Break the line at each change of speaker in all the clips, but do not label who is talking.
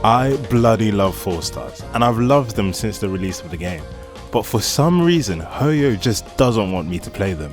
I bloody love 4 stars, and I've loved them since the release of the game, but for some reason Hoyo just doesn't want me to play them.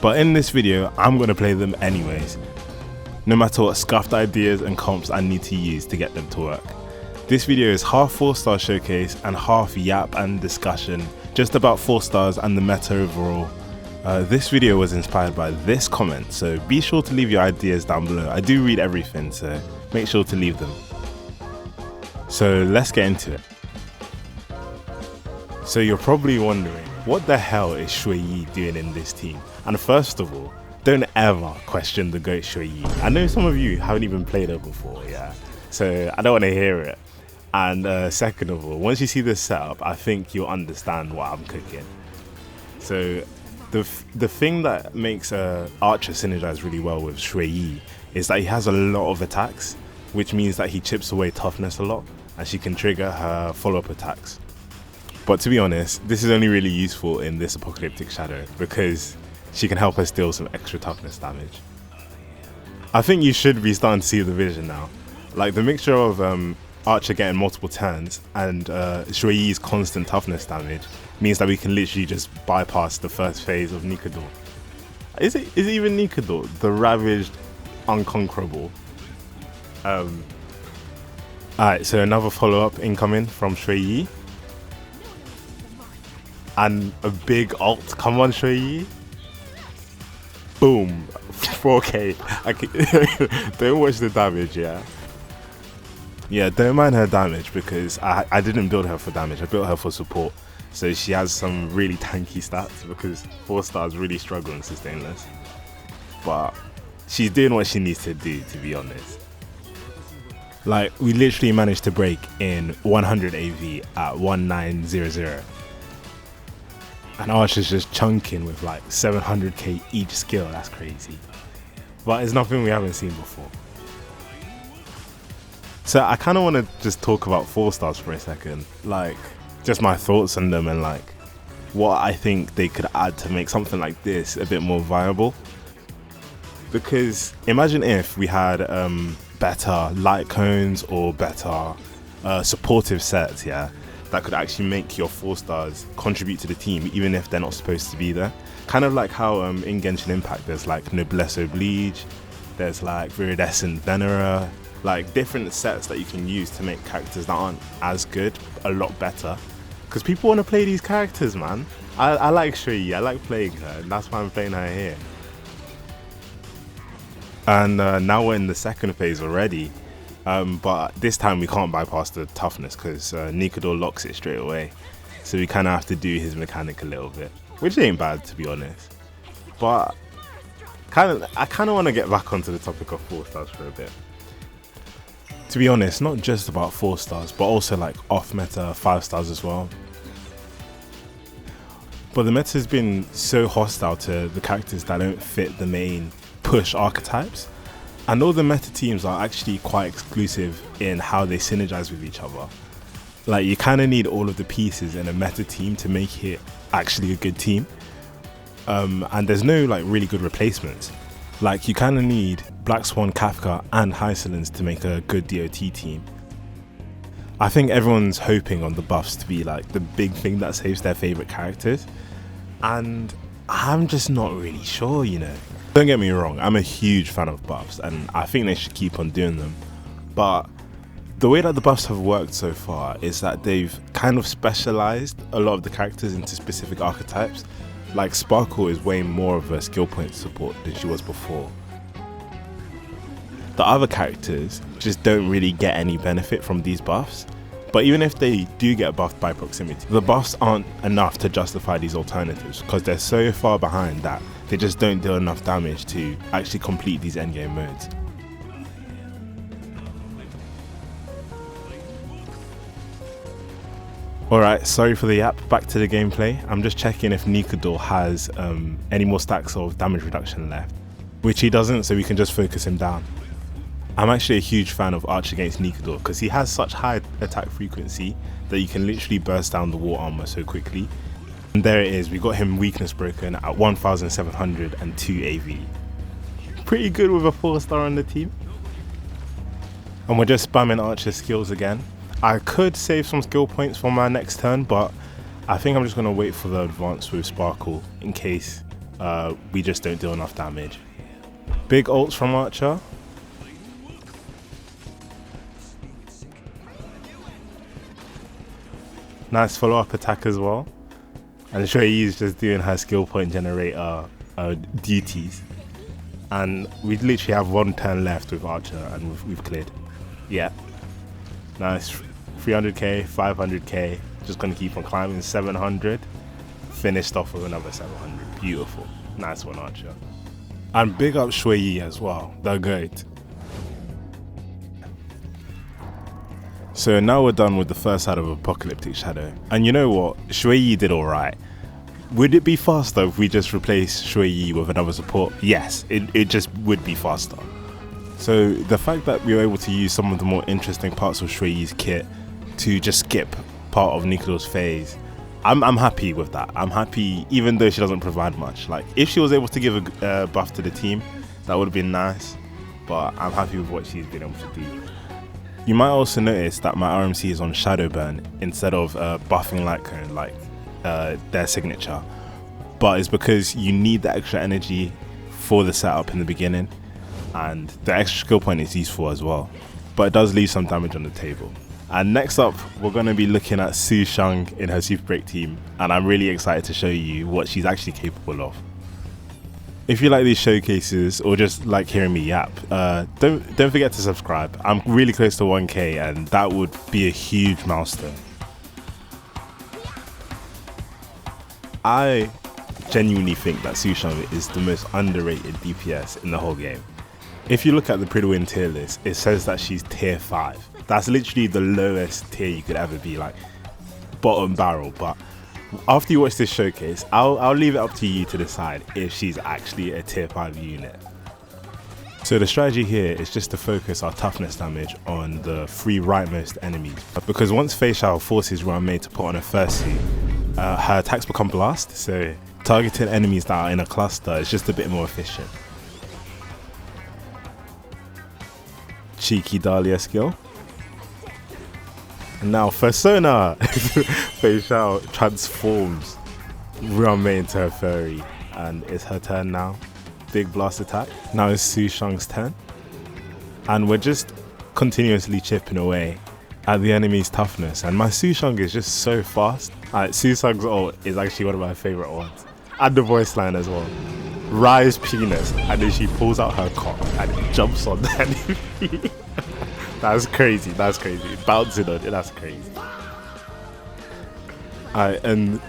But in this video I'm going to play them anyways, no matter what scuffed ideas and comps I need to use to get them to work. This video is half 4 star showcase and half yap and discussion just about 4 stars and the meta overall. This video was inspired by this comment, so be sure to leave your ideas down below. I do read everything, so make sure to leave them. So let's get into it. So you're probably wondering, what the hell is Xueyi doing in this team? And first of all, don't ever question the GOAT Xueyi. I know some of you haven't even played her before, yeah, so I don't want to hear it. And second of all, once you see this setup, I think you'll understand what I'm cooking. So the thing that makes Archer synergize really well with Xueyi is that he has a lot of attacks, which means that he chips away toughness a lot and she can trigger her follow-up attacks. But to be honest, this is only really useful in this Apocalyptic Shadow because she can help us deal some extra toughness damage. I think you should be starting to see the vision now. Like the mixture of Archer getting multiple turns and Xueyi's constant toughness damage means that we can literally just bypass the first phase of Nikador. Is it even Nikador? The ravaged, unconquerable. Alright, so another follow-up incoming from Xueyi. And a big ult. Come on, Xueyi. Boom. 4k. Don't watch the damage, yeah? Yeah, don't mind her damage because I didn't build her for damage. I built her for support. So she has some really tanky stats because 4 stars really struggle in sustainless. But she's doing what she needs to do, to be honest. Like, we literally managed to break in 100 AV at 1900. And Archer's just chunking with like 700k each skill. That's crazy. But it's nothing we haven't seen before. So I kind of want to just talk about 4 stars for a second. Like, just my thoughts on them and like what I think they could add to make something like this a bit more viable. Because imagine if we had better light cones or better supportive sets, yeah, that could actually make your 4 stars contribute to the team even if they're not supposed to be there. Kind of like how in Genshin Impact there's like Noblesse Oblige, there's like Viridescent Venera, like different sets that you can use to make characters that aren't as good a lot better. Because people want to play these characters, man. I like Xueyi, I like playing her, and that's why I'm playing her here. And now we're in the second phase already, but this time we can't bypass the toughness because Nikador locks it straight away. So we kind of have to do his mechanic a little bit, which ain't bad to be honest. But I kind of want to get back onto the topic of 4 stars for a bit. To be honest, not just about 4 stars, but also like off meta 5 stars as well. But the meta has been so hostile to the characters that don't fit the main push archetypes. And all the meta teams are actually quite exclusive in how they synergize with each other. Like you kind of need all of the pieces in a meta team to make it actually a good team. And there's no like really good replacements. Like you kind of need Black Swan, Kafka and Hysolence to make a good DOT team. I think everyone's hoping on the buffs to be like the big thing that saves their favorite characters. And I'm just not really sure, you know. Don't get me wrong, I'm a huge fan of buffs and I think they should keep on doing them. But the way that the buffs have worked so far is that they've kind of specialized a lot of the characters into specific archetypes. Like Sparkle is way more of a skill point support than she was before. The other characters just don't really get any benefit from these buffs. But even if they do get buffed by proximity, the buffs aren't enough to justify these alternatives because they're so far behind that they just don't deal enough damage to actually complete these endgame modes. Alright, sorry for the yap, back to the gameplay. I'm just checking if Nikador has any more stacks of damage reduction left, which he doesn't, so we can just focus him down. I'm actually a huge fan of Archer against Nikador because he has such high attack frequency that you can literally burst down the wall armor so quickly. And there it is, we got him weakness broken at 1702 AV. Pretty good with a 4 star on the team. And we're just spamming Archer skills again. I could save some skill points for my next turn, but I think I'm just going to wait for the advance with Sparkle in case we just don't deal enough damage. Big ults from Archer. Nice follow-up attack as well. And Xueyi is just doing her skill point generator duties. And we literally have one turn left with Archer and we've cleared. Yeah. Nice. 300k, 500k. Just going to keep on climbing. 700. Finished off with another 700. Beautiful. Nice one, Archer. And big up Xueyi as well. The GOAT. So now we're done with the first side of Apocalyptic Shadow. And you know what? Xueyi did alright. Would it be faster if we just replace Xueyi with another support? Yes, it just would be faster. So the fact that we were able to use some of the more interesting parts of Xueyi's kit to just skip part of Nico's phase, I'm happy with that. I'm happy even though she doesn't provide much. Like if she was able to give a buff to the team, that would have been nice. But I'm happy with what she's been able to do. You might also notice that my RMC is on Shadow Burn instead of buffing Light Cone like their signature. But it's because you need the extra energy for the setup in the beginning, and the extra skill point is useful as well. But it does leave some damage on the table. And next up, we're going to be looking at Sushang in her Super Break team, and I'm really excited to show you what she's actually capable of. If you like these showcases or just like hearing me yap, don't forget to subscribe. I'm really close to 1k and that would be a huge milestone. I genuinely think that Sushang is the most underrated DPS in the whole game. If you look at the Pretty Win tier list, it says that she's tier 5. That's literally the lowest tier you could ever be, like bottom barrel. But after you watch this showcase, I'll leave it up to you to decide if she's actually a tier 5 unit. So the strategy here is just to focus our toughness damage on the 3 rightmost enemies. Because once Facial forces Ruanmei to put on a fursuit, her attacks become blast, so targeting enemies that are in a cluster is just a bit more efficient. Cheeky Dahlia skill. And now Persona! Facial transforms Ruanmei into her furry, and it's her turn now. Big blast attack. Now it's Sushang's turn. And we're just continuously chipping away at the enemy's toughness, and my Sushang is just so fast. Sushang's ult is actually one of my favourite ones. And the voice line as well. Rise penis, and then she pulls out her cock and jumps on the enemy. That's crazy, that's crazy. Bouncing on it, that's crazy. And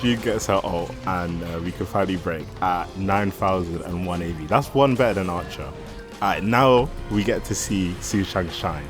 she gets her ult, and we can finally break at 9,001 AV. That's one better than Archer. Alright, now we get to see Sushang shine.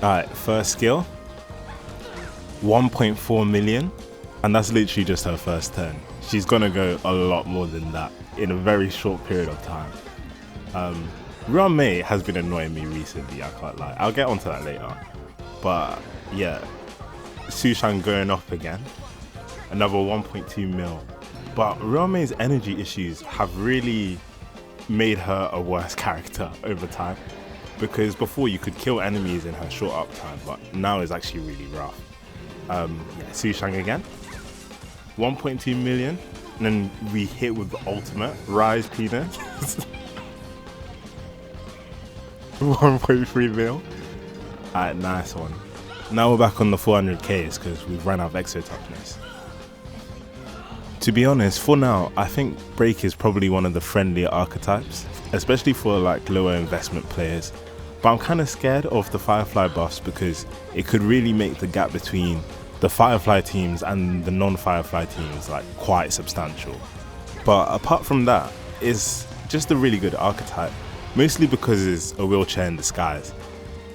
Alright, first skill. 1.4 million. And that's literally just her first turn. She's gonna go a lot more than that in a very short period of time. Ruanmei has been annoying me recently, I can't lie. I'll get onto that later. But yeah, Sushang going up again. Another 1.2 mil. But Ruanmei's energy issues have really made her a worse character over time. Because before you could kill enemies in her short uptime, but now it's actually really rough. Yeah, Sushang again. 1.2 million, and then we hit with the ultimate Rise penis. 1.3 mil. Alright, nice one. Now we're back on the 400Ks because we've run out of exo toughness. To be honest, for now, I think Break is probably one of the friendlier archetypes, especially for like lower investment players. But I'm kind of scared of the Firefly buffs because it could really make the gap between the Firefly teams and the non-Firefly teams like quite substantial. But apart from that, it's just a really good archetype, mostly because it's a wheelchair in disguise.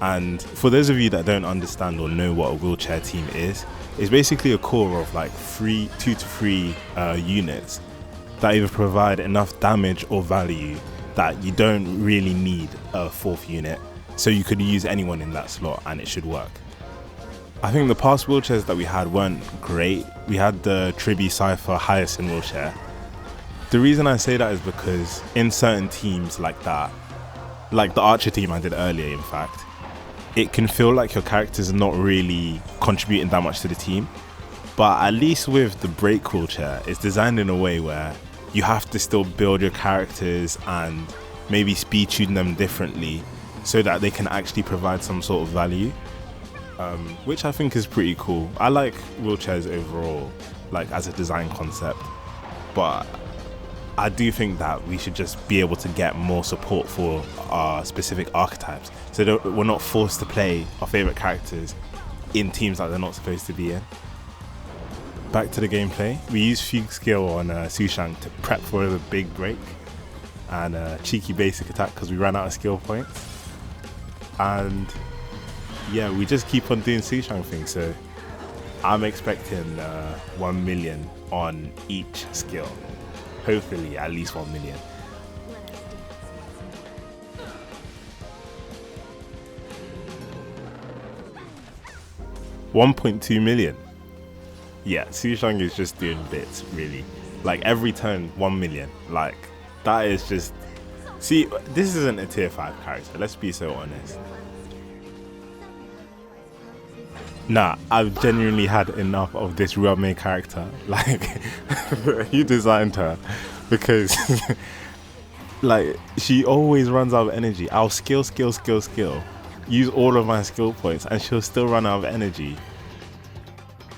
And for those of you that don't understand or know what a wheelchair team is, it's basically a core of like 2 to 3 units that either provide enough damage or value that you don't really need a 4th unit, so you could use anyone in that slot and it should work. I think the past wheelchairs that we had weren't great. We had the Tribi Cypher Hyacinth wheelchair. The reason I say that is because in certain teams like that, like the Archer team I did earlier, in fact, it can feel like your character's not really contributing that much to the team. But at least with the break wheelchair, it's designed in a way where you have to still build your characters and maybe speed tune them differently so that they can actually provide some sort of value, which I think is pretty cool. I like wheelchairs overall, like as a design concept, but I do think that we should just be able to get more support for our specific archetypes so that we're not forced to play our favorite characters in teams that they're not supposed to be in. Back to the gameplay, we use Fugue skill on Sushang to prep for the big break, and cheeky basic attack because we ran out of skill points. And yeah, we just keep on doing Sushang things, so I'm expecting 1 million on each skill. Hopefully at least 1 million. $1.2 million. Yeah, Sushang is just doing bits, really. Like every turn, 1 million. Like that is just. See, this isn't a tier 5 character. Let's be so honest. Nah, I've genuinely had enough of this real main character. Like, you designed her because, like, she always runs out of energy. I'll skill, use all of my skill points, and she'll still run out of energy.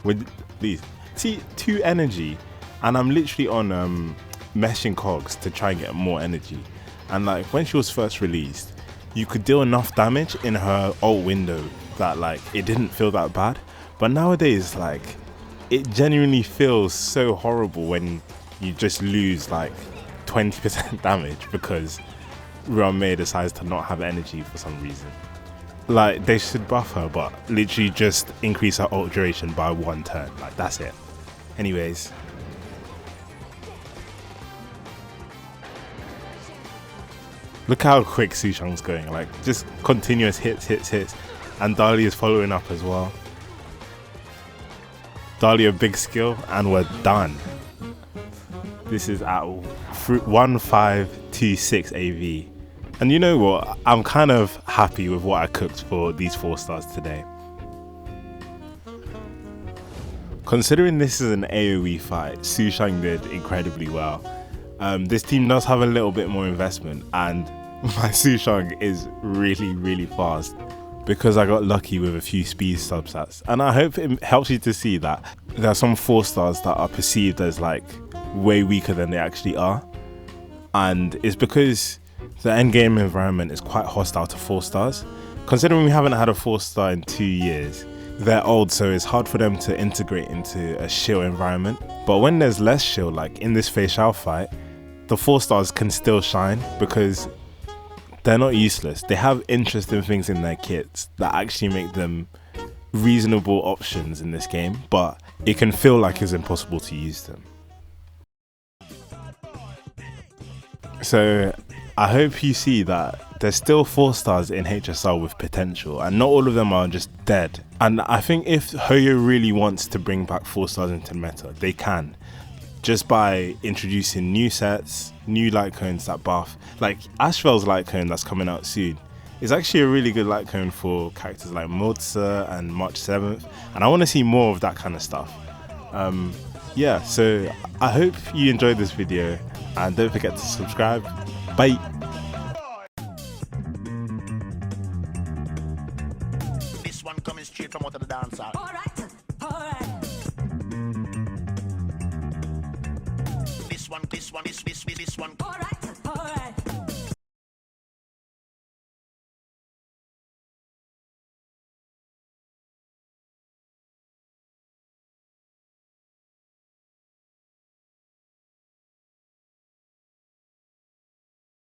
With these, see, 2 energy, and I'm literally on meshing cogs to try and get more energy. And like when she was first released, you could deal enough damage in her ult window that like it didn't feel that bad. But nowadays, like, it genuinely feels so horrible when you just lose like 20% damage because Real May decides to not have energy for some reason. Like, they should buff her, but literally just increase her ult duration by 1 turn. Like, that's it. Anyways. Look how quick Sushang's going. Like, just continuous hits. And Dahlia is following up as well. Dahlia, big skill, and we're done. This is at 1526 AV. And you know what? I'm kind of happy with what I cooked for these 4 stars today. Considering this is an AoE fight, Sushang did incredibly well. This team does have a little bit more investment, and my Sushang is really fast because I got lucky with a few speed substats. And I hope it helps you to see that there are some 4 stars that are perceived as like way weaker than they actually are. And it's because the endgame environment is quite hostile to 4 stars. Considering we haven't had a 4 star in 2 years, they're old, so it's hard for them to integrate into a shield environment. But when there's less shield, like in this facial fight, the 4 stars can still shine because they're not useless. They have interesting things in their kits that actually make them reasonable options in this game, but it can feel like it's impossible to use them. So I hope you see that there's still 4 stars in HSR with potential, and not all of them are just dead. And I think if Hoyo really wants to bring back 4 stars into meta, they can. Just by introducing new sets, new light cones that buff. Like Ashvel's light cone that's coming out soon is actually a really good light cone for characters like Modsa and March 7th. And I want to see more of that kind of stuff. Yeah, so I hope you enjoyed this video, and don't forget to subscribe. Bye.
This one coming straight from out of the dance hall. Alright. This one. Alright.